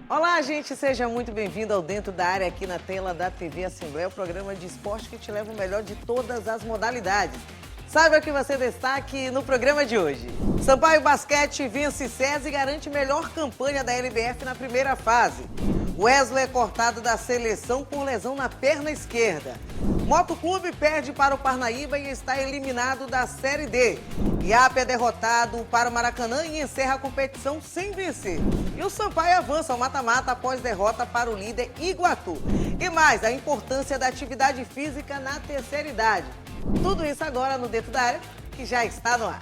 Olá, gente, seja muito bem-vindo ao Dentro da Área aqui na tela da TV Assembleia, o programa de esporte que te leva o melhor de todas as modalidades. Saiba o que você destaque no programa de hoje. Sampaio Basquete vence SESI e garante melhor campanha da LBF na primeira fase. Wesley é cortado da seleção por lesão na perna esquerda. Motoclube perde para o Parnaíba e está eliminado da Série D. IAP é derrotado para o Maracanã e encerra a competição sem vencer. E o Sampaio avança ao mata-mata após derrota para o líder Iguatu. E mais, a importância da atividade física na terceira idade. Tudo isso agora no Dentro da Área, que já está no ar.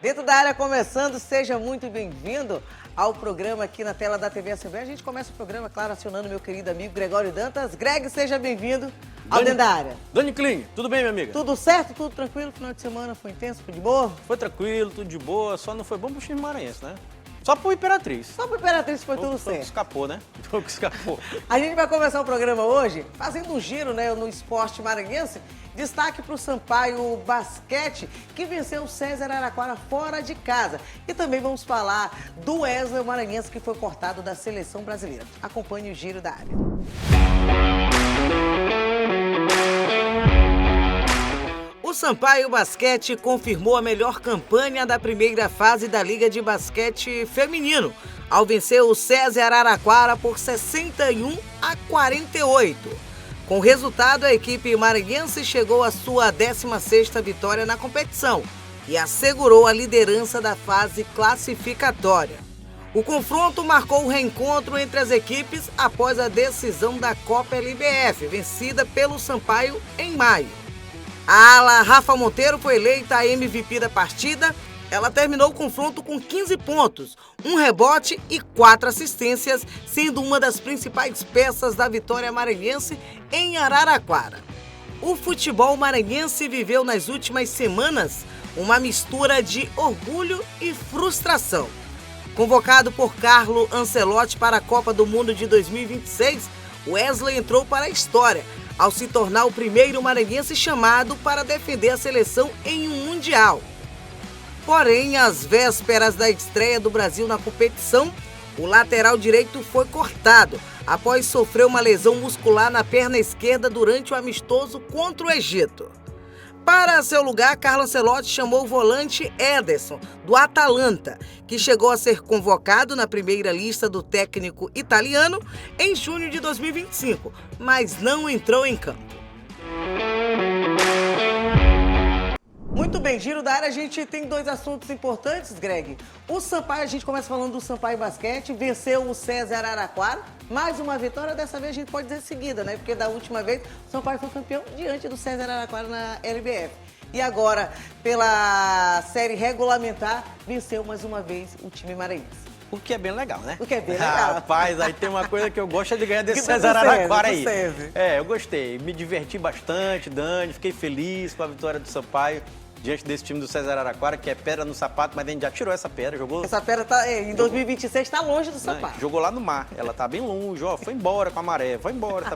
Dentro da Área começando, seja muito bem-vindo ao programa aqui na tela da TV Assembleia. A gente começa o programa, claro, acionando meu querido amigo Gregório Dantas. Greg, seja bem-vindo ao Dentro da Área. Dani Kling, tudo bem, minha amiga? Tudo certo, tudo tranquilo? Final de semana foi intenso, foi de boa? Foi tranquilo, tudo de boa, só não foi bom pro time maranhense, né? Só pro Imperatriz. Só pro Imperatriz foi tudo certo. Escapou, né? Escapou. A gente vai começar o programa hoje fazendo um giro, né, no esporte maranhense. Destaque para o Sampaio Basquete, que venceu o SESI Araraquara fora de casa. E também vamos falar do Wesley maranhense, que foi cortado da seleção brasileira. Acompanhe o giro da área. O Sampaio Basquete confirmou a melhor campanha da primeira fase da Liga de Basquete Feminino, ao vencer o SESI Araraquara por 61-48. Com o resultado, a equipe maranhense chegou à sua 16ª vitória na competição e assegurou a liderança da fase classificatória. O confronto marcou o reencontro entre as equipes após a decisão da Copa LBF, vencida pelo Sampaio em maio. A ala Rafa Monteiro foi eleita a MVP da partida. Ela terminou o confronto com 15 pontos, 1 rebote e 4 assistências, sendo uma das principais peças da vitória maranhense em Araraquara. O futebol maranhense viveu nas últimas semanas uma mistura de orgulho e frustração. Convocado por Carlo Ancelotti para a Copa do Mundo de 2026, Wesley entrou para a história, ao se tornar o primeiro maranhense chamado para defender a seleção em um Mundial. Porém, às vésperas da estreia do Brasil na competição, o lateral direito foi cortado após sofrer uma lesão muscular na perna esquerda durante o amistoso contra o Egito. Para seu lugar, Carlo Ancelotti chamou o volante Ederson, do Atalanta, que chegou a ser convocado na primeira lista do técnico italiano em junho de 2025, mas não entrou em campo. Muito bem, giro da área, a gente tem 2 assuntos importantes, Greg. O Sampaio, a gente começa falando do Sampaio Basquete, venceu o SESI Araraquara, mais uma vitória, dessa vez a gente pode dizer seguida, né? Porque da última vez o Sampaio foi campeão diante do SESI Araraquara na LBF. E agora, pela série regulamentar, venceu mais uma vez o time maranhense. O que é bem legal, né? O que é bem legal. Rapaz, aí tem uma coisa que eu gosto é de ganhar desse SESI Araraquara aí. SESI. Eu gostei, me diverti bastante, Dani, fiquei feliz com a vitória do Sampaio diante desse time do SESI Araraquara, que é pedra no sapato, mas a gente já tirou essa pedra, jogou... Essa pedra tá, em 2026 está longe do Sampaio. Jogou lá no mar, ela tá bem longe, ó, foi embora com a maré, foi embora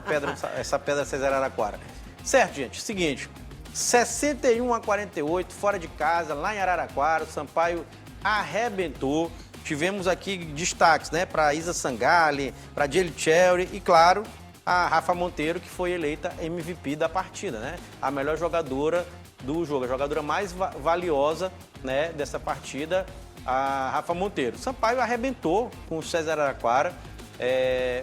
essa pedra SESI Araraquara. Certo, gente, seguinte, 61-48, fora de casa, lá em Araraquara, o Sampaio arrebentou. Tivemos aqui destaques, né, para Isa Sangalli, para Jelly Cherry e, claro, a Rafa Monteiro, que foi eleita MVP da partida, né? A melhor jogadora do jogo, a jogadora mais valiosa, né, dessa partida, a Rafa Monteiro. Sampaio arrebentou com o SESI Araraquara,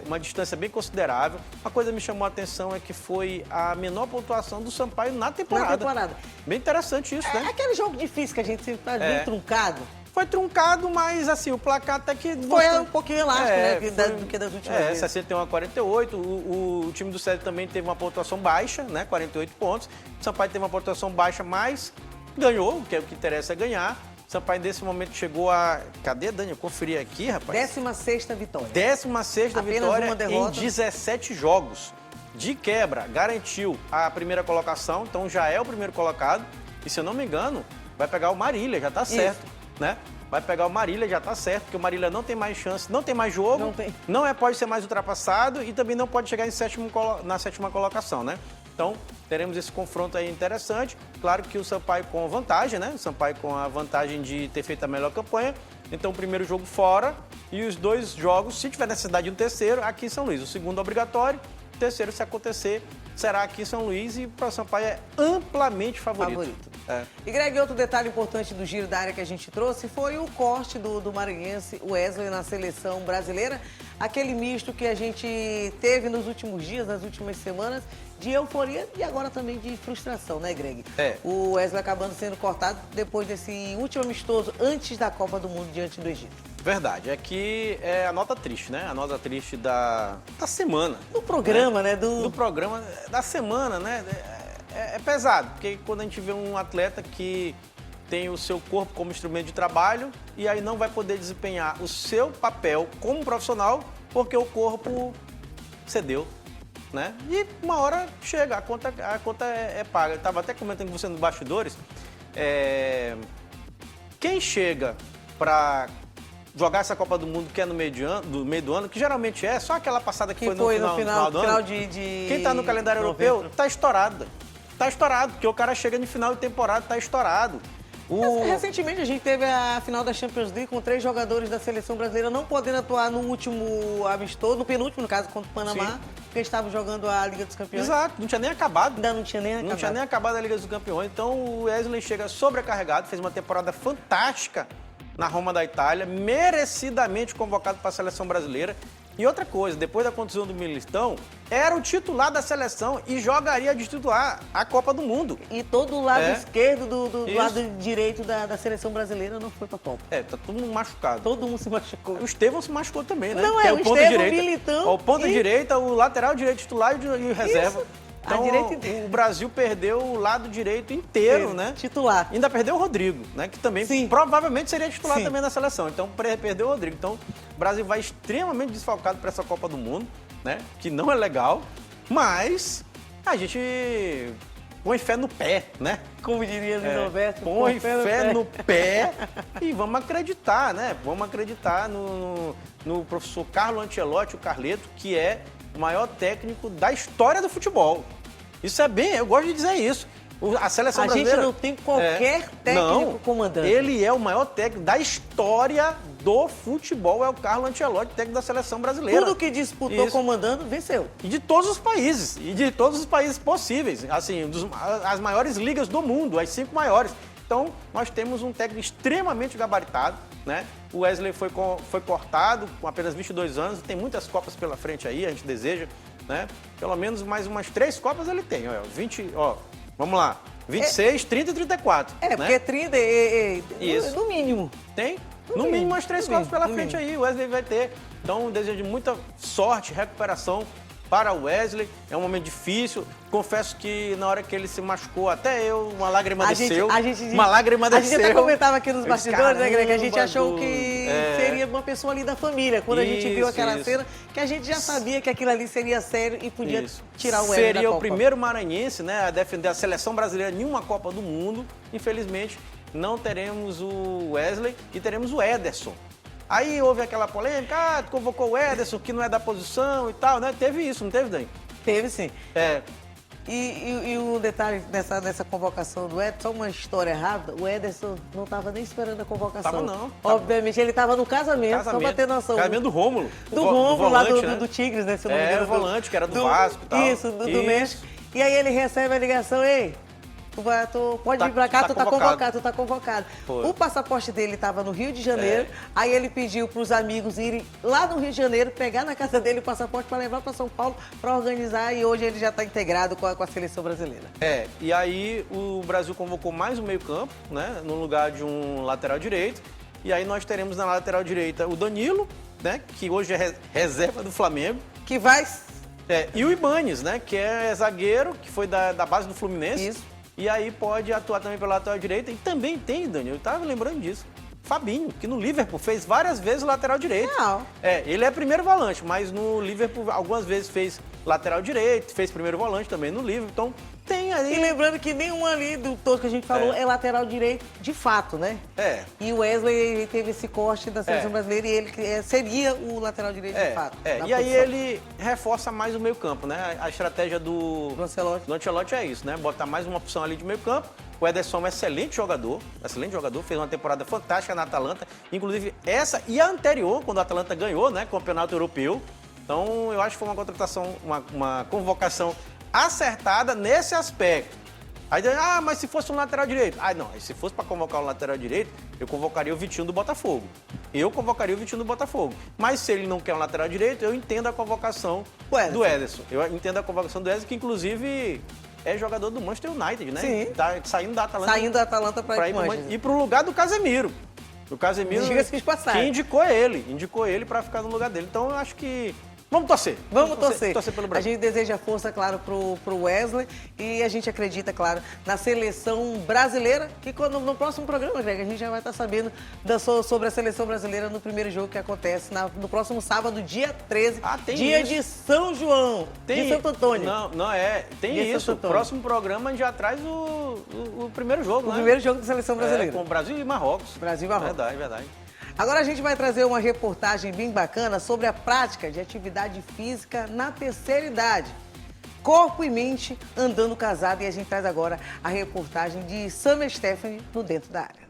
uma distância bem considerável. Uma coisa que me chamou a atenção é que foi a menor pontuação do Sampaio na temporada. Bem interessante isso, né? É aquele jogo difícil que a gente sempre faz, bem truncado. Foi truncado, mas assim, o placar até que... Foi um pouquinho elástico, né, do que das últimas vezes. 61-48. O time do SESI também teve uma pontuação baixa, né, 48 pontos. O Sampaio teve uma pontuação baixa, mas ganhou, que é o que interessa ganhar. O Sampaio, nesse momento, chegou a... Cadê, Dani? Eu conferi aqui, rapaz. 16ª vitória. 16ª vitória em 17 jogos. De quebra, garantiu a primeira colocação, então já é o primeiro colocado. E, se eu não me engano, vai pegar o Marília, já tá certo. Né? Vai pegar o Marília, já tá certo, porque o Marília não tem mais chance, não tem mais jogo, pode ser mais ultrapassado e também não pode chegar na 7ª colocação, né? Então, teremos esse confronto aí interessante. Claro que o Sampaio com vantagem, né? O Sampaio com a vantagem de ter feito a melhor campanha. Então, o primeiro jogo fora e os 2 jogos, se tiver necessidade de um terceiro, aqui em São Luís. O segundo obrigatório, o terceiro, se acontecer, será aqui em São Luís e para o Sampaio é amplamente favorito. É. E, Greg, outro detalhe importante do giro da área que a gente trouxe foi o corte do maranhense Wesley na seleção brasileira. Aquele misto que a gente teve nos últimos dias, nas últimas semanas, de euforia e agora também de frustração, né, Greg? É. O Wesley acabando sendo cortado depois desse último amistoso antes da Copa do Mundo diante do Egito. Verdade, aqui é a nota triste, né? A nota triste da semana. Do programa, né? Do programa, da semana, né? É pesado, porque quando a gente vê um atleta que tem o seu corpo como instrumento de trabalho e aí não vai poder desempenhar o seu papel como profissional porque o corpo cedeu, né? E uma hora chega, a conta é paga. Eu estava até comentando com você nos bastidores, quem chega para jogar essa Copa do Mundo que é no meio do ano, que geralmente é só aquela passada que foi no final do ano. Quem está no calendário europeu está estourado. Está estourado, porque o cara chega no final de temporada, está estourado. Recentemente a gente teve a final da Champions League com 3 jogadores da seleção brasileira não podendo atuar no último amistoso, no penúltimo, no caso, contra o Panamá, sim, porque estavam jogando a Liga dos Campeões. Exato, não tinha nem acabado. Ainda não tinha nem acabado. Não tinha nem acabado a Liga dos Campeões. Então o Wesley chega sobrecarregado, fez uma temporada fantástica na Roma da Itália, merecidamente convocado para a seleção brasileira. E outra coisa, depois da contusão do Militão, era o titular da seleção e jogaria de titular a Copa do Mundo. E todo o lado esquerdo do lado direito da seleção brasileira não foi pra Copa. Tá todo mundo machucado. Todo mundo se machucou. O Estevão se machucou também, né? Não, que o ponto Estevão, direita, Militão. O ponta direita, o lateral direito titular e o reserva. Isso. Então, o Brasil perdeu o lado direito inteiro, né? Titular. Ainda perdeu o Rodrigo, né? Que também provavelmente seria titular também da seleção. Então, perdeu o Rodrigo. Então, o Brasil vai extremamente desfalcado para essa Copa do Mundo, né? Que não é legal, mas a gente põe fé no pé, né? Como diria o Roberto. Põe fé no pé e vamos acreditar, né? Vamos acreditar no professor Carlo Ancelotti, o Carleto, que é o maior técnico da história do futebol. Isso é bem, eu gosto de dizer isso. A seleção brasileira... A gente não tem qualquer técnico comandante. Ele é o maior técnico da história do futebol, é o Carlo Ancelotti, técnico da seleção brasileira. Tudo que disputou comandando, venceu. E de todos os países possíveis. Assim, as maiores ligas do mundo, as 5 maiores. Então, nós temos um técnico extremamente gabaritado, né? O Wesley foi cortado com apenas 22 anos, tem muitas Copas pela frente aí, a gente deseja, né? Pelo menos mais umas 3 Copas ele tem, vamos lá, 26, 30 e 34. Né? Porque 30 no mínimo. Tem? No mínimo umas 3 Copas pela frente aí, o Wesley vai ter. Então, desejo muita sorte, recuperação para o Wesley. É um momento difícil. Confesso que na hora que ele se machucou, até eu, uma lágrima desceu. Uma lágrima desceu. A gente até comentava aqui nos bastidores, né, Greg? Que a gente achou que seria uma pessoa ali da família. Quando a gente viu aquela cena, que a gente já sabia que aquilo ali seria sério e podia tirar o Wesley da Copa. Seria o primeiro maranhense, né, a defender a seleção brasileira em uma Copa do Mundo. Infelizmente, não teremos o Wesley e teremos o Ederson. Aí houve aquela polêmica, convocou o Ederson, que não é da posição e tal, né? Teve isso, não teve, Dani? Teve, sim. E o detalhe dessa convocação do Ederson, só uma história rápida, o Ederson não estava nem esperando a convocação. Tava não. Obviamente, ele estava no casamento, só pra ter noção. Casamento do Rômulo. Do Rômulo, lá né? do Tigres, né? Se eu não me engano, o volante, que era do Vasco e tal. Isso, do México. E aí ele recebe a ligação, ei... pode vir pra cá, tu tá convocado. O passaporte dele estava no Rio de Janeiro, aí ele pediu pros amigos irem lá no Rio de Janeiro, pegar na casa dele o passaporte para levar para São Paulo para organizar e hoje ele já está integrado com a seleção brasileira. E aí o Brasil convocou mais um meio-campo, né, no lugar de um lateral direito, e aí nós teremos na lateral direita o Danilo, né, que hoje é reserva do Flamengo. Que vai... e o Ibanes, né, que é zagueiro, que foi da base do Fluminense. Isso. E aí pode atuar também pela lateral direita. E também tem, Daniel, eu estava lembrando disso, Fabinho, que no Liverpool fez várias vezes lateral direito. Não. Ele é primeiro volante, mas no Liverpool algumas vezes fez lateral direito, fez primeiro volante também no Liverpool. Então tem ali. E lembrando que nenhum ali do todos que a gente falou é lateral direito de fato, né? É. E o Wesley ele teve esse corte da seleção brasileira e ele seria o lateral direito de fato. E aí ele reforça mais o meio-campo, né? A estratégia do Ancelotti é isso, né? Botar mais uma opção ali de meio-campo. O Ederson é um excelente jogador, fez uma temporada fantástica na Atalanta, inclusive essa e a anterior, quando a Atalanta ganhou, né, Campeonato Europeu. Então, eu acho que foi uma contratação, uma convocação acertada nesse aspecto. Aí, mas se fosse um lateral direito? Não, se fosse para convocar um lateral direito, eu convocaria o Vitinho do Botafogo. Mas se ele não quer um lateral direito, eu entendo a convocação do Ederson. Eu entendo a convocação do Ederson, que inclusive é jogador do Manchester United, né? Sim. Tá saindo da Atalanta. Saindo da Atalanta para ir para o lugar do Casemiro. O Casemiro, que indicou ele para ficar no lugar dele. Então, eu acho que vamos torcer. Vamos torcer pelo Brasil. A gente deseja força, claro, pro Wesley e a gente acredita, claro, na seleção brasileira, que no próximo programa, Greg, a gente já vai estar sabendo sobre a seleção brasileira no primeiro jogo que acontece no próximo sábado, dia 13, dia de São João, de Santo Antônio. Tem isso. Próximo programa a gente já traz o primeiro jogo, O primeiro jogo da seleção brasileira. Com Brasil e Marrocos. Verdade. Agora a gente vai trazer uma reportagem bem bacana sobre a prática de atividade física na terceira idade. Corpo e mente andando casado, e a gente traz agora a reportagem de Sam Stephanie no Dentro da Área.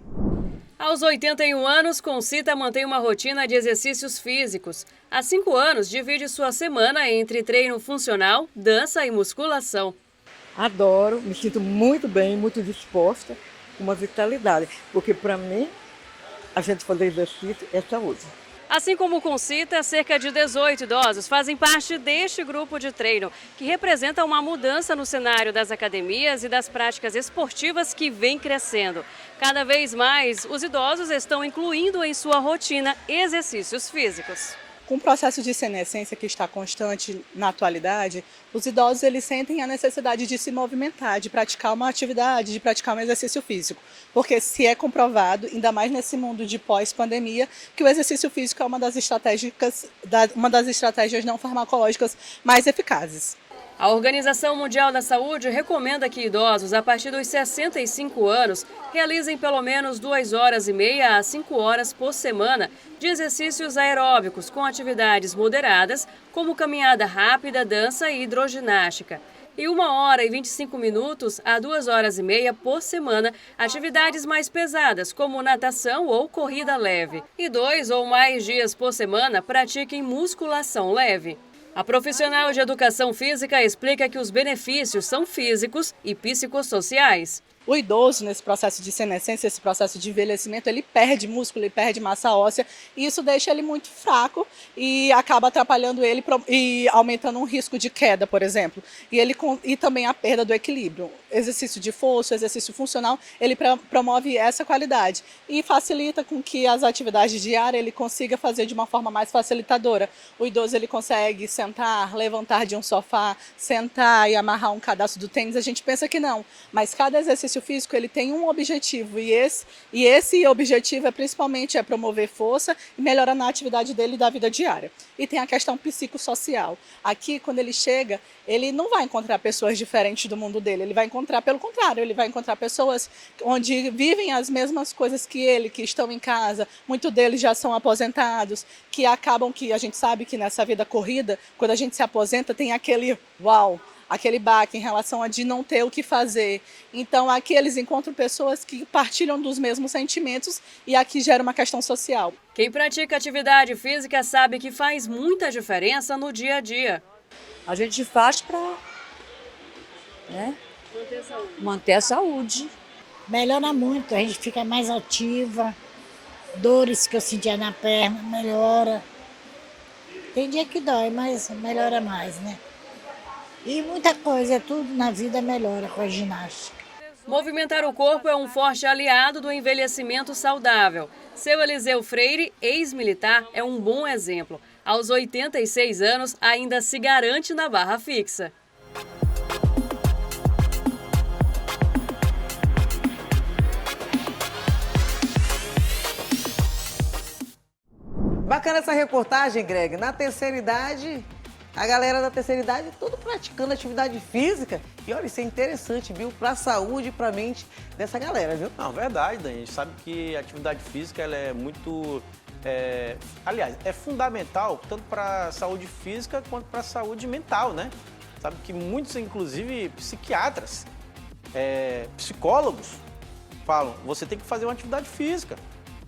Aos 81 anos, Concita mantém uma rotina de exercícios físicos. Há 5 anos, divide sua semana entre treino funcional, dança e musculação. Adoro, me sinto muito bem, muito disposta, com uma vitalidade, porque para mim a gente fazer exercício é saúde. Assim como Concita, cerca de 18 idosos fazem parte deste grupo de treino, que representa uma mudança no cenário das academias e das práticas esportivas que vem crescendo. Cada vez mais, os idosos estão incluindo em sua rotina exercícios físicos. Com o processo de senescência que está constante na atualidade, os idosos eles sentem a necessidade de se movimentar, de praticar uma atividade, de praticar um exercício físico. Porque se é comprovado, ainda mais nesse mundo de pós-pandemia, que o exercício físico é uma das estratégias não farmacológicas mais eficazes. A Organização Mundial da Saúde recomenda que idosos a partir dos 65 anos realizem pelo menos 2 horas e meia a 5 horas por semana de exercícios aeróbicos com atividades moderadas, como caminhada rápida, dança e hidroginástica. E 1 hora e 25 minutos a 2 horas e meia por semana, atividades mais pesadas, como natação ou corrida leve. E 2 ou mais dias por semana pratiquem musculação leve. A profissional de educação física explica que os benefícios são físicos e psicossociais. O idoso, nesse processo de senescência, esse processo de envelhecimento, ele perde músculo, ele perde massa óssea, e isso deixa ele muito fraco e acaba atrapalhando ele e aumentando um risco de queda, por exemplo. E também a perda do equilíbrio. Exercício de força, exercício funcional, ele promove essa qualidade e facilita com que as atividades diárias ele consiga fazer de uma forma mais facilitadora. O idoso ele consegue sentar, levantar de um sofá, sentar e amarrar um cadastro do tênis. A gente pensa que não, mas cada exercício físico ele tem um objetivo e esse objetivo é principalmente promover força e melhorar na atividade dele da vida diária. E tem a questão psicossocial. Aqui, quando ele chega, ele não vai encontrar pessoas diferentes do mundo dele, ele vai encontrar, pelo contrário, ele vai encontrar pessoas onde vivem as mesmas coisas que ele, que estão em casa, muitos deles já são aposentados, que acabam que a gente sabe que nessa vida corrida, quando a gente se aposenta, tem aquele aquele baque em relação a de não ter o que fazer. Então, aqui eles encontram pessoas que partilham dos mesmos sentimentos e aqui gera uma questão social. Quem pratica atividade física sabe que faz muita diferença no dia a dia. A gente faz para manter a saúde. Melhora muito, a gente fica mais ativa, dores que eu sentia na perna, melhora. Tem dia que dói, mas melhora mais, né? E muita coisa, tudo na vida melhora com a ginástica. Movimentar o corpo é um forte aliado do envelhecimento saudável. Seu Eliseu Freire, ex-militar, é um bom exemplo. Aos 86 anos, ainda se garante na barra fixa. Bacana essa reportagem, Greg. Na terceira idade, A galera da terceira idade tudo praticando atividade física. E olha, isso é interessante, viu? Para a saúde e para a mente dessa galera, viu? Não, verdade, Dani. A gente sabe que a atividade física ela é muito... aliás, é fundamental tanto para a saúde física quanto para a saúde mental, né? Sabe que muitos, inclusive psiquiatras, psicólogos, falam, você tem que fazer uma atividade física.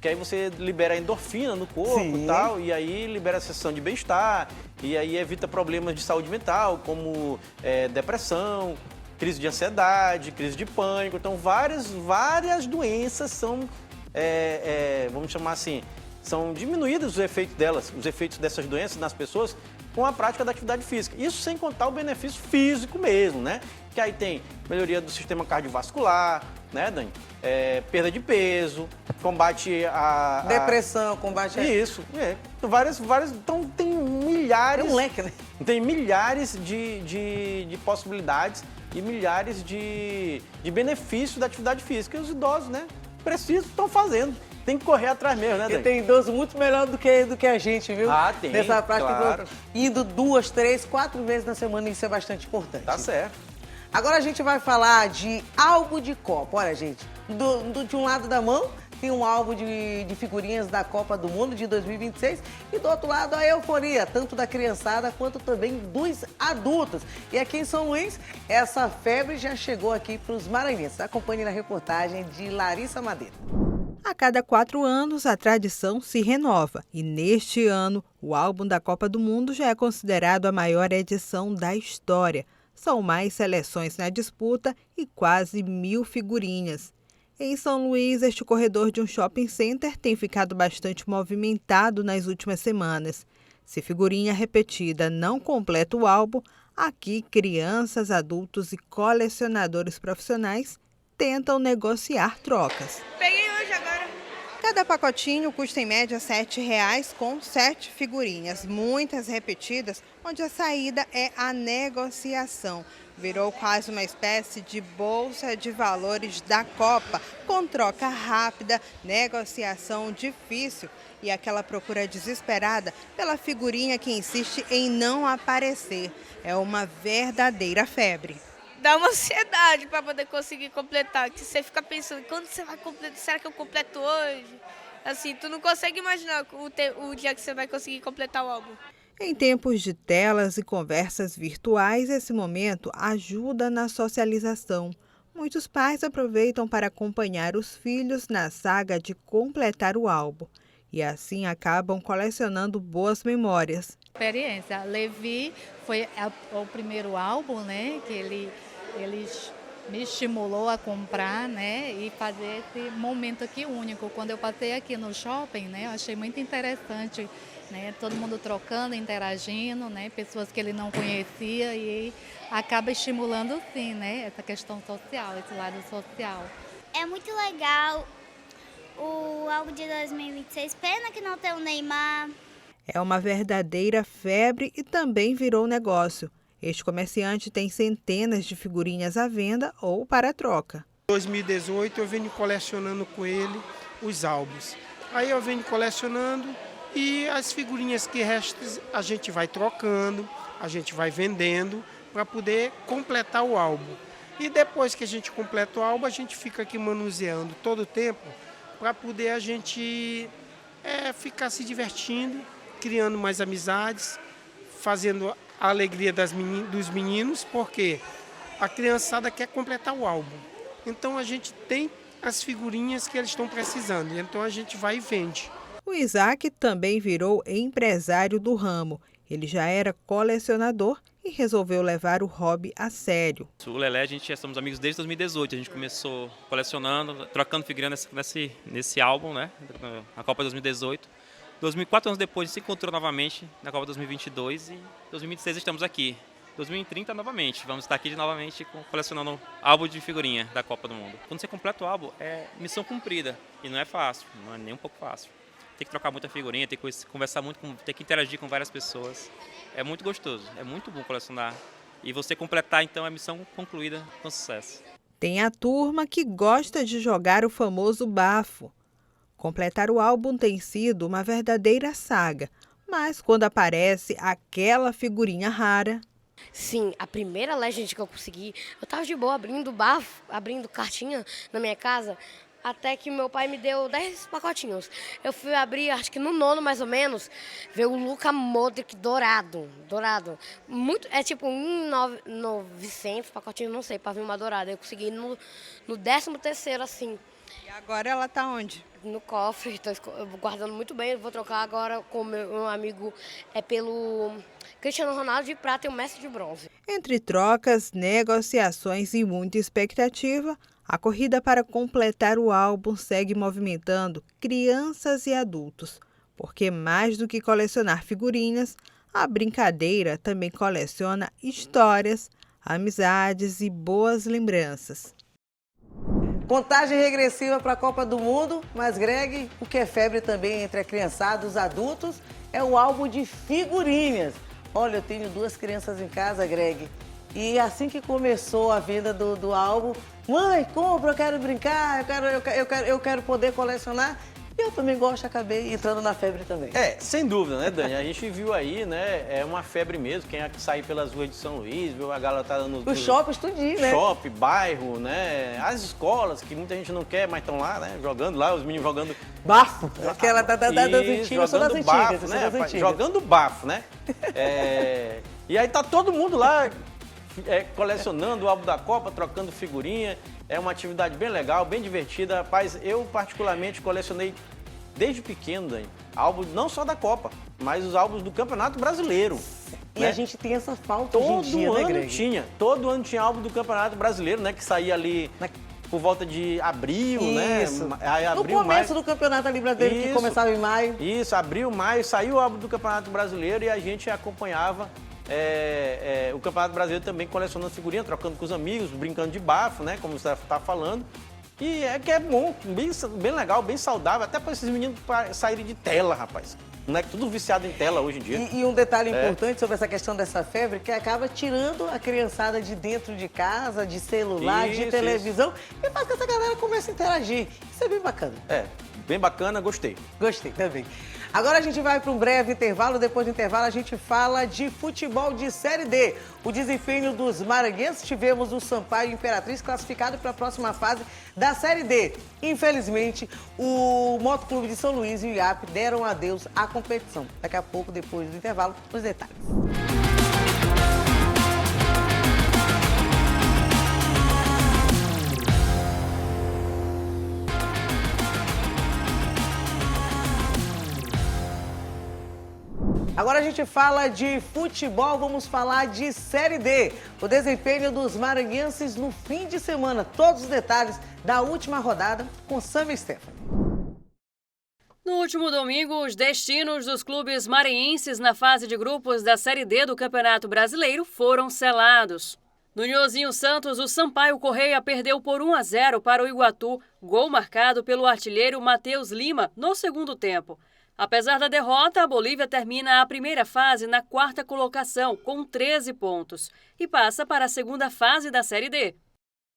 Que aí você libera endorfina no corpo e tal, e aí libera a sensação de bem-estar, e aí evita problemas de saúde mental, como depressão, crise de ansiedade, crise de pânico. Então, várias doenças são, vamos chamar assim, são diminuídos os efeitos delas, os efeitos dessas doenças nas pessoas com a prática da atividade física. Isso sem contar o benefício físico mesmo, né? Que aí tem melhoria do sistema cardiovascular, né, Dani? Perda de peso, combate a... Depressão, combate a... Isso, várias... Então tem milhares... Tem um leque, né? Tem milhares de possibilidades e milhares de benefícios da atividade física. E os idosos, né, estão fazendo. Tem que correr atrás mesmo, né, Dani? E tem idoso muito melhor do que a gente, viu? Ah, tem, nessa prática, claro. Indo 2, 3, 4 vezes na semana, isso é bastante importante. Tá certo. Agora a gente vai falar de álbum de Copa. Olha, gente, de um lado da mão tem um álbum de figurinhas da Copa do Mundo de 2026 e do outro lado a euforia, tanto da criançada quanto também dos adultos. E aqui em São Luís, essa febre já chegou aqui para os maranhenses. Acompanhe na reportagem de Larissa Madeira. A cada 4 anos, a tradição se renova e, neste ano, o álbum da Copa do Mundo já é considerado a maior edição da história. São mais seleções na disputa e quase 1.000 figurinhas. Em São Luís, este corredor de um shopping center tem ficado bastante movimentado nas últimas semanas. Se figurinha repetida não completa o álbum, aqui crianças, adultos e colecionadores profissionais tentam negociar trocas. Peguei hoje agora. Cada pacotinho custa em média R$ 7,00 com 7 figurinhas, muitas repetidas, onde a saída é a negociação. Virou quase uma espécie de bolsa de valores da Copa, com troca rápida, negociação difícil e aquela procura desesperada pela figurinha que insiste em não aparecer. É uma verdadeira febre. Dá uma ansiedade para poder conseguir completar, que você fica pensando, quando você vai completar, será que eu completo hoje? Assim, tu não consegue imaginar o dia que você vai conseguir completar o álbum. Em tempos de telas e conversas virtuais, esse momento ajuda na socialização. Muitos pais aproveitam para acompanhar os filhos na saga de completar o álbum e assim acabam colecionando boas memórias. Experiência. Levi foi o primeiro álbum, né, que ele me estimulou a comprar, né, e fazer esse momento aqui único. Quando eu passei aqui no shopping, né, eu achei muito interessante, né, todo mundo trocando, interagindo, né, pessoas que ele não conhecia e acaba estimulando sim, né, essa questão social, esse lado social. É muito legal o álbum de 2026, pena que não tem o Neymar. É uma verdadeira febre e também virou negócio. Este comerciante tem centenas de figurinhas à venda ou para troca. Em 2018 eu venho colecionando com ele os álbuns. Aí eu venho colecionando e as figurinhas que restam a gente vai trocando, a gente vai vendendo para poder completar o álbum. E depois que a gente completa o álbum, a gente fica aqui manuseando todo o tempo para poder a gente ficar se divertindo, criando mais amizades, fazendo a alegria dos meninos, porque a criançada quer completar o álbum. Então a gente tem as figurinhas que eles estão precisando, então a gente vai e vende. O Isaac também virou empresário do ramo. Ele já era colecionador e resolveu levar o hobby a sério. O Lelé, a gente já somos amigos desde 2018. A gente começou colecionando, trocando figurinha nesse álbum, né, na Copa 2018. 4 anos depois, a gente se encontrou novamente na Copa 2022 e em 2026 estamos aqui. 2030 novamente, vamos estar aqui novamente colecionando álbum de figurinha da Copa do Mundo. Quando você completa o álbum, é missão cumprida e não é fácil, não é nem um pouco fácil. Tem que trocar muita figurinha, tem que conversar muito, tem que interagir com várias pessoas. É muito gostoso, é muito bom colecionar. E você completar, então, é missão concluída com sucesso. Tem a turma que gosta de jogar o famoso bafo. Completar o álbum tem sido uma verdadeira saga. Mas quando aparece aquela figurinha rara... Sim, a primeira Legend que eu consegui, eu tava de boa abrindo bafo, abrindo cartinha na minha casa, até que meu pai me deu 10 pacotinhos. Eu fui abrir, acho que no 9º mais ou menos, veio o Luka Modric dourado. Muito, é tipo 900 pacotinhos, não sei, para vir uma dourada. Eu consegui no 13º assim. E agora ela tá onde? No cofre, estou guardando muito bem. Eu vou trocar agora com o meu amigo, pelo Cristiano Ronaldo de prata e o Messi de bronze. Entre trocas, negociações e muita expectativa, a corrida para completar o álbum segue movimentando crianças e adultos, porque mais do que colecionar figurinhas, a brincadeira também coleciona histórias, amizades e boas lembranças. Contagem regressiva para a Copa do Mundo, mas Greg, o que é febre também entre a criançada e os adultos é o álbum de figurinhas. Olha, eu tenho 2 crianças em casa, Greg, e assim que começou a venda do álbum, mãe, compra, eu quero brincar, eu quero poder colecionar. E eu também gosto, acabei entrando na febre também. Sem dúvida, né, Dani? A gente viu aí, né, é uma febre mesmo. Quem sair pelas ruas de São Luís, viu a galera tá dando... Os shoppings, tudinho, né? Shopping, bairro, né? As escolas, que muita gente não quer, mas estão lá, né? Jogando lá, os meninos jogando... Bafo! Aquela das antigas, eu sou das bafo, antigas, né? Jogando bafo, né? E aí tá todo mundo lá colecionando o álbum da Copa, trocando figurinha. É uma atividade bem legal, bem divertida. Rapaz, eu particularmente colecionei desde pequeno, Dani, álbum não só da Copa, mas os álbuns do Campeonato Brasileiro. E né? a gente tem essa falta hoje em dia, né, Greg? Todo ano tinha álbum do Campeonato Brasileiro, né? Que saía ali por volta de abril, Isso. né? Aí, abril, no começo maio. do Campeonato ali brasileiro, que começava em maio. Isso, abril, maio, saiu o álbum do Campeonato Brasileiro e a gente acompanhava o Campeonato Brasileiro também colecionando figurinha, trocando com os amigos, brincando de bafo, né? Como você está falando. E é bom, bem legal, bem saudável, até para esses meninos saírem de tela, rapaz. Não é tudo viciado em tela hoje em dia. E um detalhe importante sobre essa questão dessa febre, que acaba tirando a criançada de dentro de casa, de celular, de televisão, e faz que essa galera comece a interagir. Isso é bem bacana. Bem bacana, gostei. Gostei também. Agora a gente vai para um breve intervalo. Depois do intervalo a gente fala de futebol de Série D. O desempenho dos maranhenses, tivemos o Sampaio e Imperatriz classificado para a próxima fase da Série D. Infelizmente, o Motoclube de São Luís e o IAP deram adeus à competição. Daqui a pouco, depois do intervalo, os detalhes. Agora a gente fala de futebol, vamos falar de Série D. O desempenho dos maranhenses no fim de semana. Todos os detalhes da última rodada com Sam Stephanie. No último domingo, os destinos dos clubes maranhenses na fase de grupos da Série D do Campeonato Brasileiro foram selados. No Nhozinho Santos, o Sampaio Correia perdeu por 1-0 para o Iguatu, gol marcado pelo artilheiro Matheus Lima no segundo tempo. Apesar da derrota, a Bolívia termina a primeira fase na 4ª colocação, com 13 pontos, e passa para a segunda fase da Série D.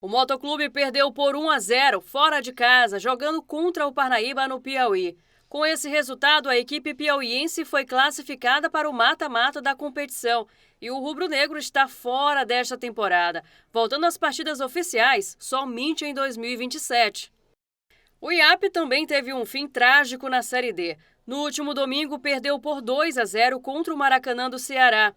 O Motoclube perdeu por 1-0 fora de casa, jogando contra o Parnaíba no Piauí. Com esse resultado, a equipe piauiense foi classificada para o mata-mata da competição e o rubro-negro está fora desta temporada, voltando às partidas oficiais somente em 2027. O IAP também teve um fim trágico na Série D. No último domingo, perdeu por 2-0 contra o Maracanã do Ceará.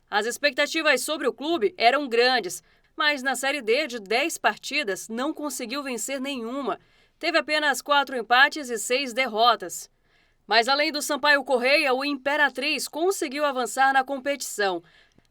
As expectativas sobre o clube eram grandes, mas na Série D, de 10 partidas, não conseguiu vencer nenhuma. Teve apenas 4 empates e 6 derrotas. Mas além do Sampaio Correia, o Imperatriz conseguiu avançar na competição.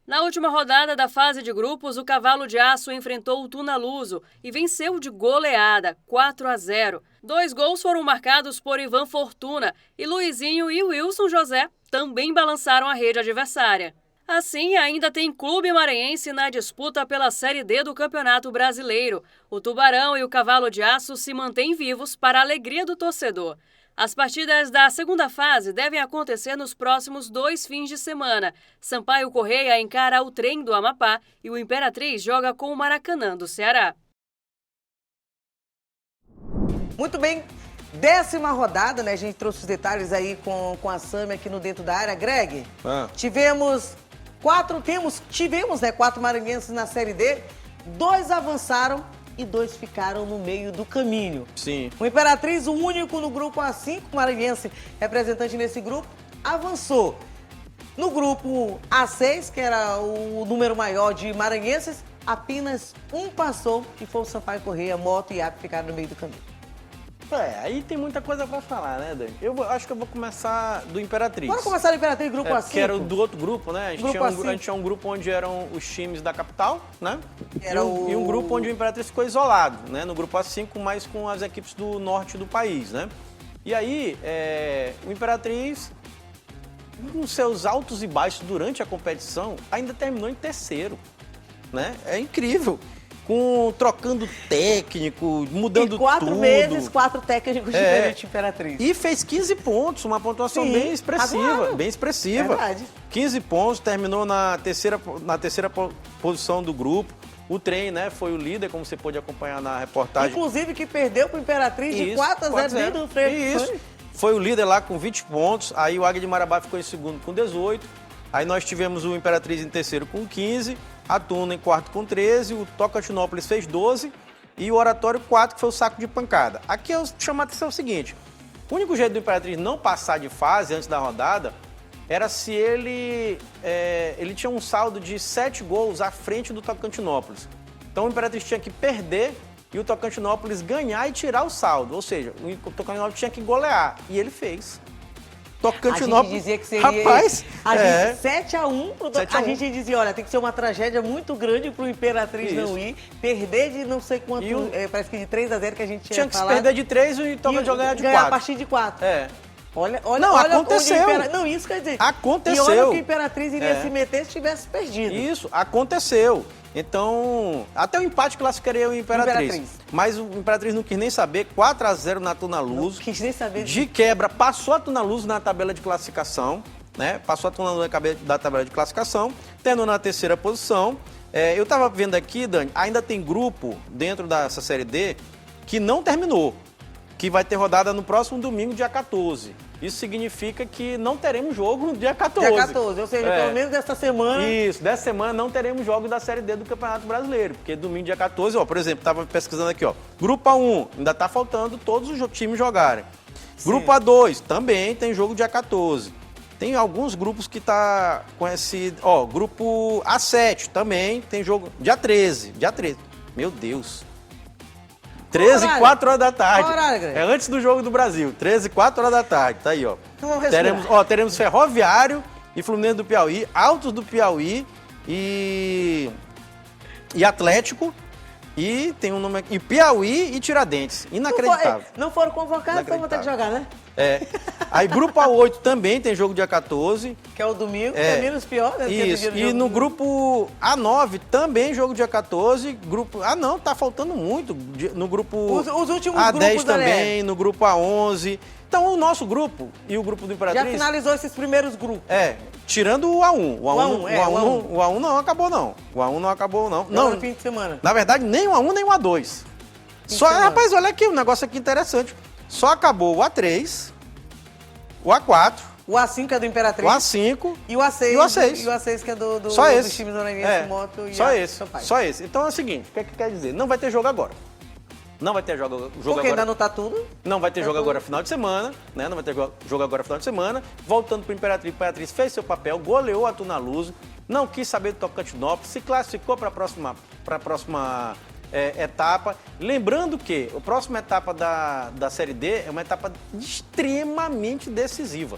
Na última rodada da fase de grupos, o Cavalo de Aço enfrentou o Tunaluso e venceu de goleada, 4-0. 2 gols foram marcados por Ivan Fortuna e Luizinho e Wilson José também balançaram a rede adversária. Assim, ainda tem clube maranhense na disputa pela Série D do Campeonato Brasileiro. O Tubarão e o Cavalo de Aço se mantêm vivos para a alegria do torcedor. As partidas da segunda fase devem acontecer nos próximos 2 fins de semana. Sampaio Correia encara o Trem do Amapá e o Imperatriz joga com o Maracanã do Ceará. Muito bem, 10ª rodada, né? A gente trouxe os detalhes aí com a Sami aqui no Dentro da Área. Greg, tivemos 4 maranhenses na Série D, 2 avançaram e 2 ficaram no meio do caminho. Sim. O Imperatriz, o único no grupo A5, maranhense representante nesse grupo, avançou. No grupo A6, que era o número maior de maranhenses, apenas um passou, que foi o Sampaio Corrêa, Moto e IAP ficaram no meio do caminho. Aí tem muita coisa pra falar, né, Dani? Acho que eu vou começar do Imperatriz. Bora começar do Imperatriz, grupo A5. Que era do outro grupo, né? A gente tinha um grupo onde eram os times da capital, né? E um grupo onde o Imperatriz ficou isolado, né? No grupo A5, mas com as equipes do norte do país, né? E aí, o Imperatriz, com seus altos e baixos durante a competição, ainda terminou em terceiro, né? É incrível. Trocando técnico, mudando tudo. Em 4 meses, 4 técnicos diferentes de Imperatriz. E fez 15 pontos, uma pontuação bem expressiva. Bem expressiva. Verdade. 15 pontos, terminou na terceira posição do grupo. O trem, né, foi o líder, como você pôde acompanhar na reportagem. Inclusive que perdeu para o Imperatriz de 4-0 dentro do freio. Isso. Foi o líder lá com 20 pontos. Aí o Águia de Marabá ficou em segundo com 18. Aí nós tivemos o Imperatriz em terceiro com 15. A Tuna em quarto com 13, o Tocantinópolis fez 12 e o Oratório 4, que foi o saco de pancada. Aqui eu chamo a atenção o seguinte, o único jeito do Imperatriz não passar de fase antes da rodada era se ele tinha um saldo de 7 gols à frente do Tocantinópolis. Então o Imperatriz tinha que perder e o Tocantinópolis ganhar e tirar o saldo. Ou seja, o Tocantinópolis tinha que golear e ele fez. Tocantinópolis. A gente dizia que seria 7-1 pro A gente dizia, olha, tem que ser uma tragédia muito grande pro Imperatriz não ir, perder de não sei quanto, parece que de 3-0 que a gente tinha que se perder de 3 e Tocantinópolis ganhar de 4. A partir de 4. Olha, aconteceu. Não, isso quer dizer. Aconteceu. E olha que o Imperatriz iria se meter se tivesse perdido. Isso, aconteceu. Então, até o empate classificaria o Imperatriz. Mas o Imperatriz não quis nem saber, 4-0 na Tuna Luz. Não quis nem saber. De quebra, passou a Tuna Luz na tabela de classificação, né? Passou a Tuna Luz da tabela de classificação, tendo na terceira posição. Eu estava vendo aqui, Dani, ainda tem grupo dentro dessa Série D que não terminou, que vai ter rodada no próximo domingo, dia 14. Isso significa que não teremos jogo no dia 14. Dia 14, ou seja, pelo menos dessa semana. Isso, dessa semana não teremos jogos da Série D do Campeonato Brasileiro, porque domingo, dia 14, por exemplo, estava pesquisando aqui, Grupo A1, ainda está faltando todos os times jogarem. Sim. Grupo A2, também tem jogo dia 14. Tem alguns grupos que tá com esse... Grupo A7 também tem jogo dia 13. Meu Deus. 13 e 4 horas da tarde. É antes do Jogo do Brasil. 13 e 4 horas da tarde. Tá aí, teremos Ferroviário e Fluminense do Piauí, Altos do Piauí e Atlético. E tem um nome aqui. E Piauí e Tiradentes. Inacreditável. Não foram convocados, então vão ter que jogar, né? Aí Grupo A8 também tem jogo dia 14. Que é o domingo, que é menos pior, né? Isso. E no grupo A9 também jogo dia 14. Não, tá faltando muito. No grupo os últimos A10 grupos também, no grupo A11. Então o nosso grupo e o grupo do Imperatriz... Já finalizou esses primeiros grupos. Tirando o A1. O A1 não acabou, não. O A1 não acabou, não. Não, no fim de semana. Na verdade, nem o A1 nem o A2. Rapaz, olha aqui, um negócio aqui interessante. Só acabou o A3, o A4... O A5 é do Imperatriz. O A5 e o A6. E o A6. E o A6 que é dos times maranhenses, Moto e Só esse. Então é o seguinte, o que quer dizer? Não vai ter jogo agora. Não vai ter jogo agora. Porque ainda não tá tudo. Não vai ter jogo agora final de semana, né? Não vai ter jogo agora final de semana. Voltando pro Imperatriz, o Imperatriz fez seu papel, goleou a Tuna Luz, não quis saber do Tocantinópolis, se classificou para a próxima etapa. Lembrando que a próxima etapa da Série D é uma etapa extremamente decisiva.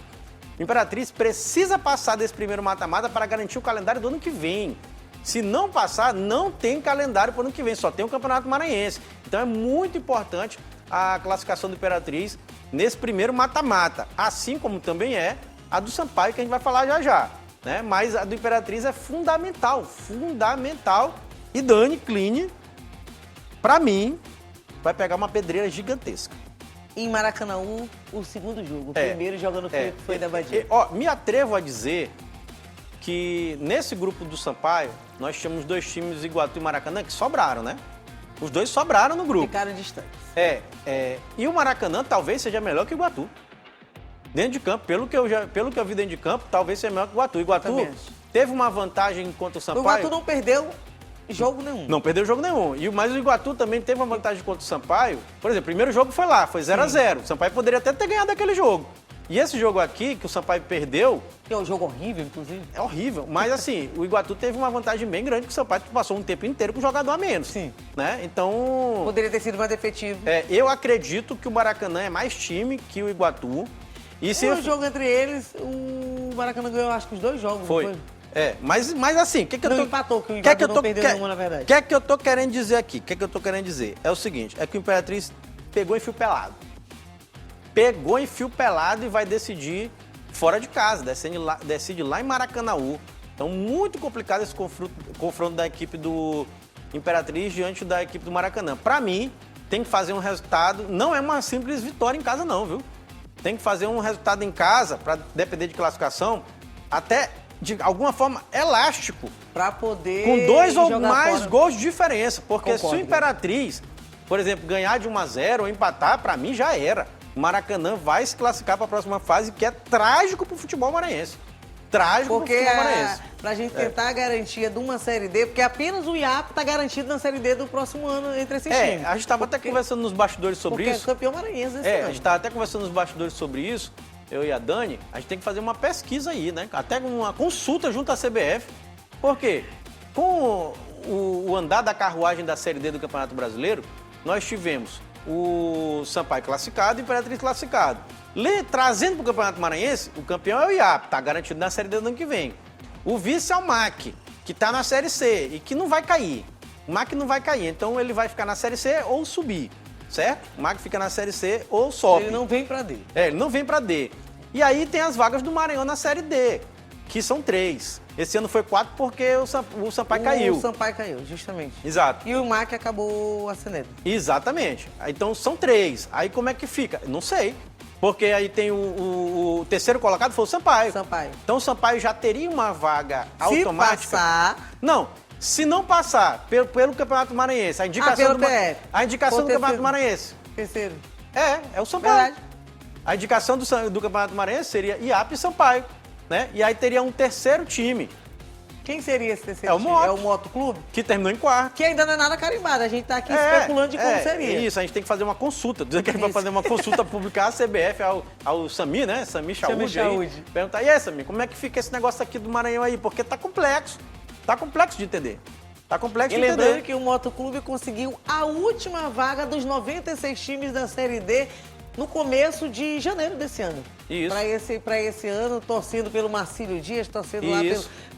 O Imperatriz precisa passar desse primeiro mata-mata para garantir o calendário do ano que vem. Se não passar, não tem calendário para o ano que vem, só tem o Campeonato Maranhense. Então é muito importante a classificação do Imperatriz nesse primeiro mata-mata, assim como também é a do Sampaio, que a gente vai falar já já, né? Mas a do Imperatriz é fundamental. E Dani Kline, para mim, vai pegar uma pedreira gigantesca. Em Maracanãú, o segundo jogo. O primeiro jogando foi da Badia. Me atrevo a dizer que nesse grupo do Sampaio, nós tínhamos 2 times, Iguatu e Maracanã, que sobraram, né? Os dois sobraram no grupo. Ficaram distantes. E o Maracanã talvez seja melhor que o Iguatu. Dentro de campo, pelo que eu vi dentro de campo, talvez seja melhor que o Iguatu. O Iguatu teve uma vantagem contra o Sampaio. O Iguatu não perdeu jogo nenhum. Não perdeu jogo nenhum. Mas o Iguatu também teve uma vantagem contra o Sampaio. Por exemplo, o primeiro jogo foi lá, foi 0-0. O Sampaio poderia até ter ganhado aquele jogo. E esse jogo aqui, que o Sampaio perdeu... Que é um jogo horrível, inclusive. É horrível. Mas assim, o Iguatu teve uma vantagem bem grande, que o Sampaio passou um tempo inteiro com o jogador a menos. Sim. Né? Então... Poderia ter sido mais efetivo. Eu acredito que o Maracanã é mais time que o Iguatu. E se o jogo entre eles, o Maracanã ganhou, acho que os 2 jogos. Foi. Mas assim, o que eu tô... empatou, que o Iguatu não perdeu nenhuma, na verdade. O que é que eu tô querendo dizer aqui? É o seguinte, é que o Imperatriz pegou em fio pelado. Pegou em fio pelado e vai decidir fora de casa, decide lá em Maracanaú. Então, muito complicado esse confronto da equipe do Imperatriz diante da equipe do Maracanã. Para mim, tem que fazer um resultado, não é uma simples vitória em casa não, viu? Tem que fazer um resultado em casa, para depender de classificação, até de alguma forma elástico. Para poder com 2 ou mais gols de diferença. Porque Concordo. se o Imperatriz, por exemplo, ganhar de 1-0 ou empatar, para mim já era. O Maracanã vai se classificar para a próxima fase, que é trágico para o futebol maranhense. Trágico para o futebol maranhense. Para a gente tentar a garantia de uma Série D, porque apenas o IAP está garantido na Série D do próximo ano entre esses times. A gente estava até conversando nos bastidores sobre isso. Porque é campeão maranhense esse ano. A gente estava até conversando nos bastidores sobre isso, eu e a Dani. A gente tem que fazer uma pesquisa aí, né? Até uma consulta junto à CBF. Por quê? Com o andar da carruagem da Série D do Campeonato Brasileiro, nós tivemos o Sampaio classificado e o Imperatriz classificado. Trazendo para o Campeonato Maranhense, o campeão é o IAP, está garantido na Série D do ano que vem. O vice é o MAC, que está na Série C e que não vai cair. O MAC não vai cair, então ele vai ficar na Série C ou subir, certo? O MAC fica na Série C ou sobe. Ele não vem para D. Ele não vem para D. E aí tem as vagas do Maranhão na Série D, que são 3. Esse ano foi 4 porque o Sampaio caiu. O Sampaio caiu, justamente. Exato. E o MAC acabou ascendendo. Exatamente. Então são 3. Aí como é que fica? Não sei. Porque aí tem o terceiro colocado foi o Sampaio. Então o Sampaio já teria uma vaga automática. Se passar... Não. Se não passar pelo Campeonato Maranhense, a indicação do Campeonato Maranhense. Terceiro. É o Sampaio. Verdade. A indicação do Campeonato Maranhense seria IAP e Sampaio. Né? E aí teria um terceiro time. Quem seria esse terceiro time? Moto. É o Moto Clube? Que terminou em 4º. Que ainda não é nada carimbado. A gente tá aqui especulando de como seria. Isso, a gente tem que fazer uma consulta. Dizer que a gente vai fazer uma consulta pública à CBF, ao Sami, né? Sami Chaúde. Perguntar, e aí, Sami, como é que fica esse negócio aqui do Maranhão aí? Porque tá complexo. Tá complexo de entender. E lembrando que o Moto Clube conseguiu a última vaga dos 96 times da Série D no começo de janeiro desse ano. Isso. Para esse ano, torcendo pelo Marcílio Dias, torcendo lá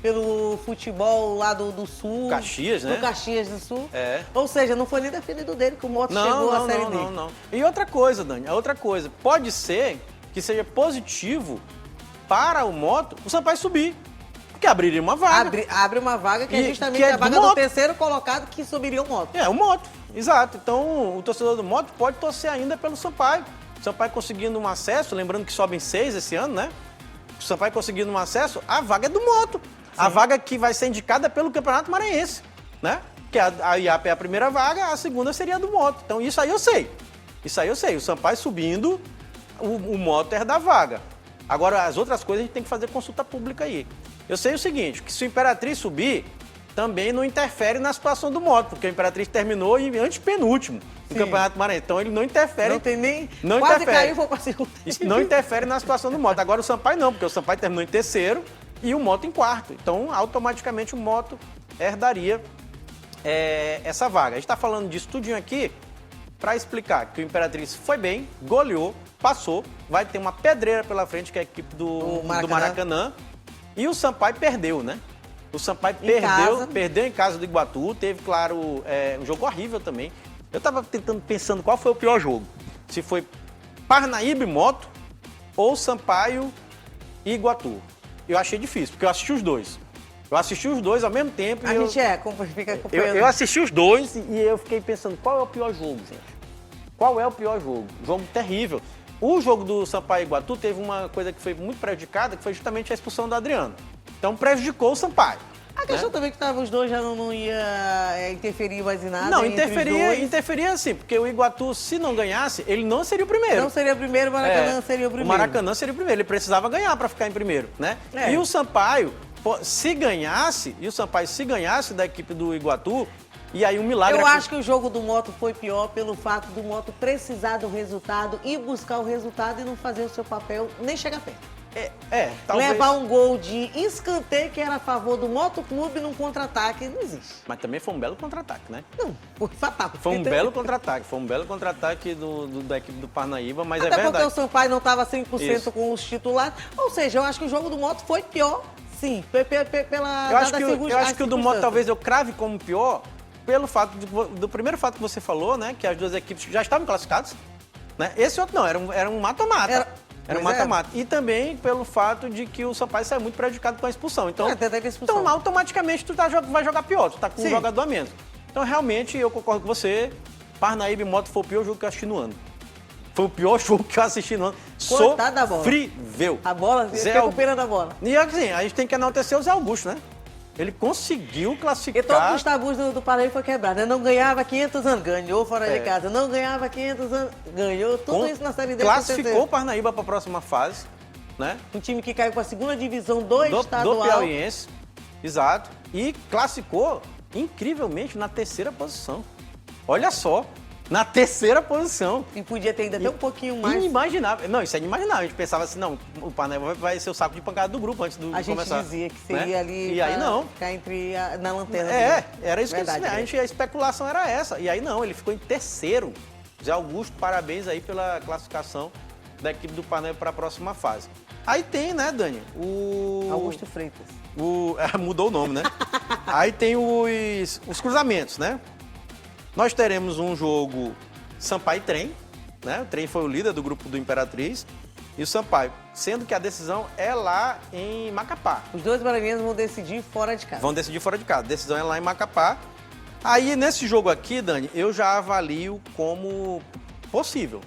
pelo futebol lá do Sul. Caxias, né? Do Caxias do Sul. Ou seja, não foi nem definido dele que o Moto chegou à Série D. Não. E outra coisa, Dani, pode ser que seja positivo para o Moto o Sampaio subir. Porque abriria uma vaga. Abre uma vaga que é justamente a vaga do terceiro colocado que subiria o Moto. O Moto, exato. Então o torcedor do Moto pode torcer ainda pelo Sampaio. O Sampaio conseguindo um acesso, lembrando que sobem 6 esse ano, né? O Sampaio conseguindo um acesso, a vaga é do Moto. Sim. A vaga que vai ser indicada pelo Campeonato Maranhense, né? Que a IAP é a primeira vaga, a segunda seria a do Moto. Então isso aí eu sei. O Sampaio subindo, o Moto herdar a vaga. Agora, as outras coisas a gente tem que fazer consulta pública aí. Eu sei o seguinte, que se o Imperatriz subir, também não interfere na situação do Moto, porque o Imperatriz terminou em antepenúltimo no Campeonato Maranhense. Então ele não interfere. Não tem nem... Não quase interfere. caiu, vou pra segunda. Isso não interfere na situação do Moto. Agora o Sampaio não, porque o Sampaio terminou em terceiro e o Moto em 4º. Então, automaticamente, o Moto herdaria essa vaga. A gente está falando disso tudinho aqui para explicar que o Imperatriz foi bem, goleou, passou, vai ter uma pedreira pela frente, que é a equipe do Maracanã. E o Sampaio perdeu, né? O Sampaio perdeu em casa do Iguatu, teve, claro, um jogo horrível também. Eu estava pensando qual foi o pior jogo. Se foi Parnaíba e Moto ou Sampaio e Iguatu. Eu achei difícil, porque eu assisti os dois. Eu assisti os dois ao mesmo tempo. A gente fica acompanhando. Eu assisti os dois e eu fiquei pensando, qual é o pior jogo, gente? Qual é o pior jogo? Jogo terrível. O jogo do Sampaio e Iguatu teve uma coisa que foi muito prejudicada, que foi justamente a expulsão do Adriano. Então prejudicou o Sampaio. A questão também que os dois já não ia interferir mais em nada. Não, interferia sim, porque o Iguatu, se não ganhasse, ele não seria o primeiro. Não seria o primeiro, o Maracanã seria o primeiro. O Maracanã seria o primeiro, ele precisava ganhar para ficar em primeiro, né? E o Sampaio, se ganhasse da equipe do Iguatu, e aí um milagre... Eu acho que o jogo do Moto foi pior pelo fato do Moto precisar do resultado, ir buscar o resultado e não fazer o seu papel, nem chegar perto. Talvez... Levar um gol de escanteio que era a favor do Motoclube num contra-ataque, não existe. Mas também foi um belo contra-ataque, né? Não, foi fatal. Foi um belo contra-ataque da equipe do Parnaíba, mas é verdade. Até porque o Sampaio não estava 100% com os titulares. Ou seja, eu acho que o jogo do Moto foi pior, sim, pela... Eu acho que o do Moto talvez eu crave como pior, pelo fato do primeiro fato que você falou, né? Que as duas equipes já estavam classificadas, né? Esse outro não, era um mata-mata. Era um mata-mata. E também pelo fato de que o Sampaio saiu muito prejudicado com a expulsão. Então, automaticamente tu vai jogar pior, tu tá com um jogador a menos. Então, realmente, eu concordo com você, Parnaíba e Moto foi o pior jogo que eu assisti no ano. Foi o pior jogo que eu assisti no ano. Coitada da bola. Sofrível. A bola, recuperando a bola. E assim, a gente tem que enaltecer o Zé Augusto, né? Ele conseguiu classificar... E todos os tabus do Parnaíba foi quebrado. Ele não ganhava 500 anos, ganhou fora de casa. Não ganhava 500 anos, ganhou. Tudo isso na Série D. Classificou o Parnaíba para a próxima fase, né? Um time que caiu para a segunda divisão do estadual. Do Piauiense, exato. E classificou, incrivelmente, na 3ª posição. Olha só. Na 3ª posição. E podia ter ainda até um pouquinho mais. Inimaginável. Não, isso é inimaginável. A gente pensava assim, não, o Parnaíba vai ser o saco de pancada do grupo antes de começar. A gente dizia que seria ali e aí não. Ficar na lanterna. Era isso que a especulação era essa. E aí não, ele ficou em 3º. Zé Augusto, parabéns aí pela classificação da equipe do Parnaíba para a próxima fase. Aí tem, né, Dani? Augusto Freitas. Mudou o nome, né? Aí tem os cruzamentos, né? Nós teremos um jogo Sampaio e Trem, né? O Trem foi o líder do grupo do Imperatriz e o Sampaio, sendo que a decisão é lá em Macapá. Os dois maranhenses vão decidir fora de casa. Vão decidir fora de casa. A decisão é lá em Macapá. Aí, nesse jogo aqui, Dani, eu já avalio como possível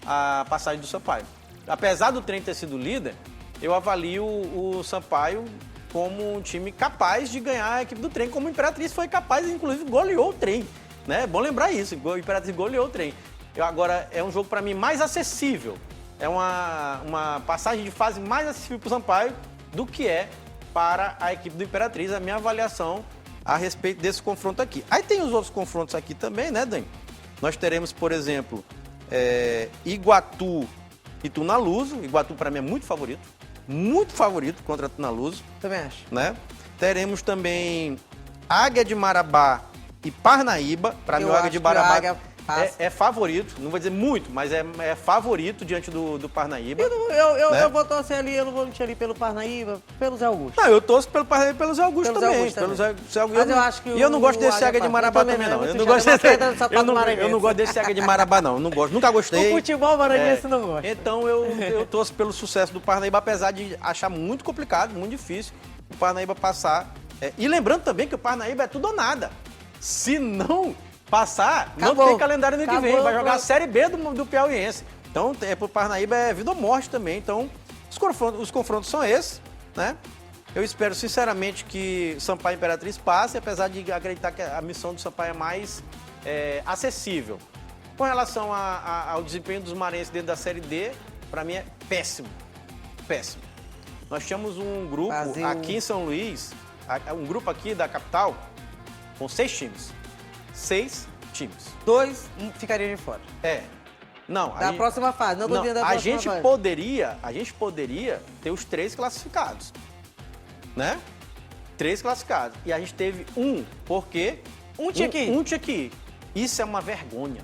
a passagem do Sampaio. Apesar do Trem ter sido líder, eu avalio o Sampaio como um time capaz de ganhar a equipe do Trem, como o Imperatriz foi capaz, inclusive goleou o Trem. Né? É bom lembrar isso, o Imperatriz goleou o Trem. Agora, é um jogo, para mim, mais acessível. É uma passagem de fase mais acessível para o Sampaio do que é para a equipe do Imperatriz, a minha avaliação a respeito desse confronto aqui. Aí tem os outros confrontos aqui também, né, Dani? Nós teremos, por exemplo, Iguatu e Tunaluso. Iguatu, para mim, é muito favorito contra Tunaluso. Também acho. Né? Teremos também Águia de Marabá e Parnaíba. Para mim, o Águia de Marabá é favorito, não vou dizer muito, mas é favorito diante do Parnaíba. Eu vou torcer ali, eu não vou mentir ali pelo Parnaíba, pelo Zé Augusto. Não, eu torço pelo Parnaíba e pelo Zé Augusto também. Mas eu acho que eu não gosto desse Águia de Marabá também, não. Eu não gosto desse Águia de Marabá, não. Não gosto, nunca gostei. O futebol maranhense não gosta. Então eu torço pelo sucesso do Parnaíba, apesar de achar muito complicado, muito difícil o Parnaíba passar. E lembrando também que o Parnaíba é tudo ou nada. Se não passar, não tem calendário no que vem. Vai jogar a Série B do Piauiense. Então, pro Parnaíba é vida ou morte também. Então, os confrontos são esses, né? Eu espero, sinceramente, que Sampaio e Imperatriz passe, apesar de acreditar que a missão do Sampaio é mais acessível. Com relação ao desempenho dos maranhenses dentro da Série D, para mim é péssimo. Péssimo. Nós tínhamos um grupo aqui em São Luís, um grupo aqui da capital, com 6 times. 6 times. 2 ficariam de fora. Não. Da próxima fase, não do dia da próxima fase. A gente poderia ter os 3 classificados. Né? 3 classificados. E a gente teve porque... tinha que ir. Isso é uma vergonha.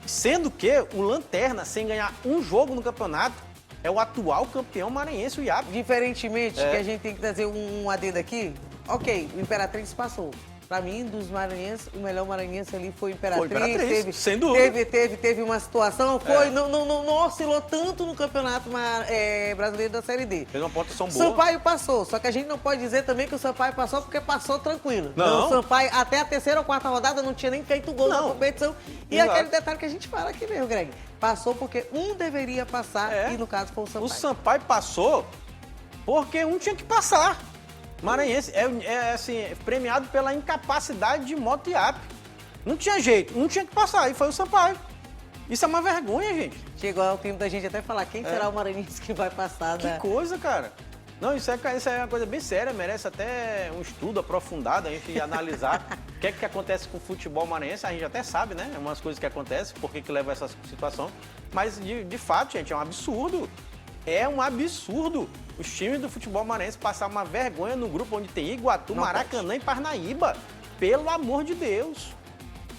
Sendo que o Lanterna, sem ganhar um jogo no campeonato, é o atual campeão maranhense, o IAP. Diferentemente, que a gente tem que trazer um adendo aqui, ok, o Imperatriz passou. Pra mim, dos maranhenses, o melhor maranhense ali foi o Imperatriz. Sem dúvida. Teve uma situação, não oscilou tanto no campeonato brasileiro da Série D. Fez uma pontuação boa. Sampaio passou, só que a gente não pode dizer também que o Sampaio passou porque passou tranquilo. Não. O Sampaio, até a 3ª ou 4ª rodada, não tinha nem feito gol na competição. E aquele detalhe que a gente fala aqui mesmo, Greg. Passou porque deveria passar e, no caso, foi o Sampaio. O Sampaio passou porque tinha que passar. Maranhense assim, premiado pela incapacidade de moto e app. Não tinha jeito, não tinha que passar, e foi o Sampaio. Isso é uma vergonha, gente. Chegou ao tempo da gente até falar quem será o maranhense que vai passar. Que coisa, cara. Não, isso é uma coisa bem séria, merece até um estudo aprofundado, a gente analisar o que é que acontece com o futebol maranhense. A gente até sabe, né? Umas coisas que acontecem, por que leva a essa situação. Mas, de fato, gente, é um absurdo. É um absurdo os times do futebol maranhense passar uma vergonha no grupo onde tem Iguatu, Maracanã e Parnaíba. Pelo amor de Deus.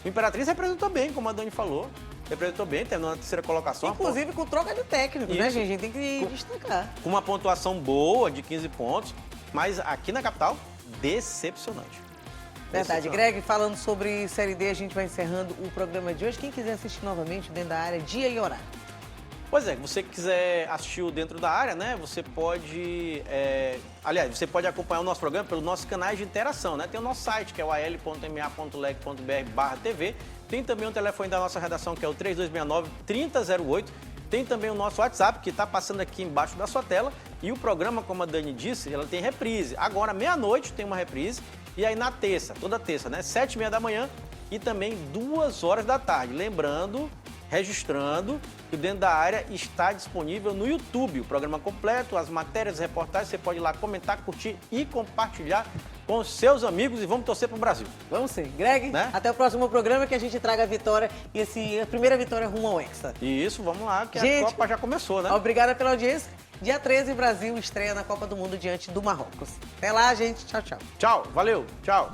O Imperatriz representou bem, como a Dani falou. Representou bem, terminou na terceira colocação. Inclusive com troca de técnicos, né, gente? A gente tem que destacar. Com uma pontuação boa, de 15 pontos. Mas aqui na capital, decepcionante. Verdade. Greg, falando sobre Série D, a gente vai encerrando o programa de hoje. Quem quiser assistir novamente dentro da área, dia e horário. Pois é, você quiser assistir o Dentro da Área, né? Você pode... aliás, você pode acompanhar o nosso programa pelos nossos canais de interação, né? Tem o nosso site, que é o al.ma.leg.br/TV. Tem também o telefone da nossa redação, que é o 3269-3008. Tem também o nosso WhatsApp, que está passando aqui embaixo da sua tela. E o programa, como a Dani disse, ela tem reprise. Agora, meia-noite, tem uma reprise. E aí na terça, toda terça, né? 7h30 da manhã e também 2 horas da tarde. Lembrando, registrando, que o Dentro da Área está disponível no YouTube. O programa completo, as matérias, as reportagens, você pode ir lá comentar, curtir e compartilhar com os seus amigos e vamos torcer para o Brasil. Vamos sim. Greg, né? Até o próximo programa que a gente traga a vitória e a primeira vitória rumo ao Hexa. Isso, vamos lá, que gente, a Copa já começou, né? Obrigada pela audiência. Dia 13, Brasil estreia na Copa do Mundo diante do Marrocos. Até lá, gente. Tchau, tchau. Tchau, valeu. Tchau.